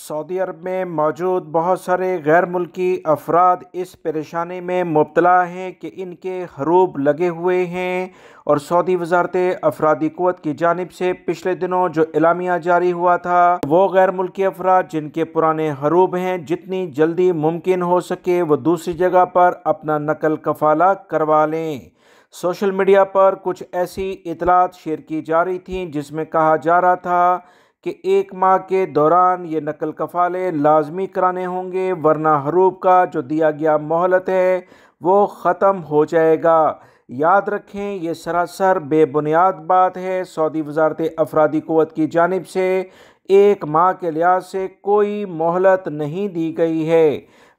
Saudi अरब में मौजूद बहुत सारे गैर मुल्की अफराद इस परेशानी में मुब्तला हैं कि इनके हरूब लगे हुए हैं और सऊदी वजारत अफरादी क़ुव्वत की जानिब से पिछले दिनों जो एलामिया जारी हुआ था, वो गैर मुल्की अफराद जिनके पुराने हरूब हैं, जितनी जल्दी मुमकिन हो सके वो दूसरी जगह पर अपना नकल कफाला करवा लें। सोशल मीडिया पर कुछ ऐसी इतलात शेयर की जा रही थी जिसमें कहा जा रहा था कि 1 माह के दौरान ये नकल कफ़ाले लाजमी कराने होंगे, वरना हरूब का जो दिया गया मोहलत है वो ख़त्म हो जाएगा। याद रखें, ये सरासर बेबुनियाद बात है। सऊदी वजारत अफरादी क़ुव्वत की जानिब से 1 माह के लिहाज से कोई मोहलत नहीं दी गई है।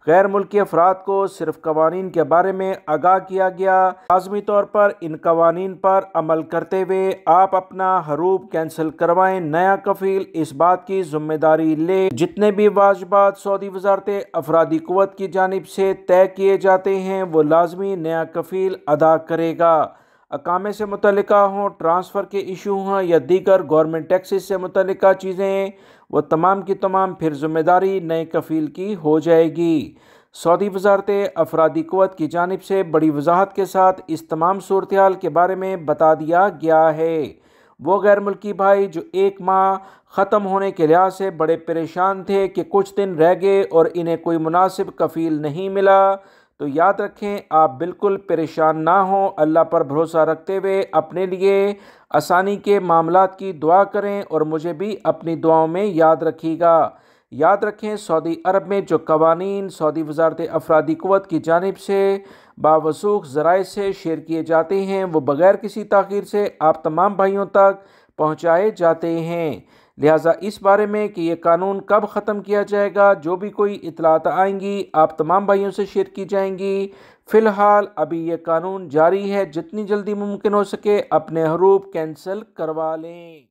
गैर मुल्की अफराद को सिर्फ कवानीन के बारे में आगाह किया गया। लाजमी तौर पर इन कवानीन पर अमल करते हुए आप अपना हरूब कैंसिल करवाएं। नया कफील इस बात की जिम्मेदारी ले। जितने भी वाजिबात सऊदी वजारत अफरादी क़ुव्वत की जानिब से तय किए जाते हैं वो लाजमी नया कफील अदा करेगा। अकामे से मुतल्लिका हों, ट्रांसफ़र के इशू हों या दीगर गवर्नमेंट टैक्सेस से मुतल्लिका चीज़ें, वो तमाम की तमाम फिर ज़िम्मेदारी नए कफ़ील की हो जाएगी। सऊदी वजारत अफरादी क़ुव्वत की जानिब से बड़ी वजाहत के साथ इस तमाम सूरत हाल के बारे में बता दिया गया है। वो गैर मुल्की भाई जो 1 माह ख़त्म होने के लिहाज से बड़े परेशान थे कि कुछ दिन रह गए और इन्हें कोई मुनासिब कफ़ील नहीं मिला, तो याद रखें, आप बिल्कुल परेशान ना हों। अल्लाह पर भरोसा रखते हुए अपने लिए आसानी के मामलात की दुआ करें और मुझे भी अपनी दुआओं में याद रखिएगा। याद रखें, सऊदी अरब में जो कवानीन सऊदी वजारत अफरादी क़ुव्वत की जानिब से बावसूख ज़राए से शेयर किए जाते हैं वो बग़ैर किसी ताख़ीर से आप तमाम भाइयों तक पहुँचाए जाते हैं। लिहाजा इस बारे में कि ये कानून कब ख़त्म किया जाएगा, जो भी कोई इतलात आएंगी आप तमाम भाइयों से शेयर की जाएंगी। फ़िलहाल अभी ये कानून जारी है। जितनी जल्दी मुमकिन हो सके अपने हरूब कैंसिल करवा लें।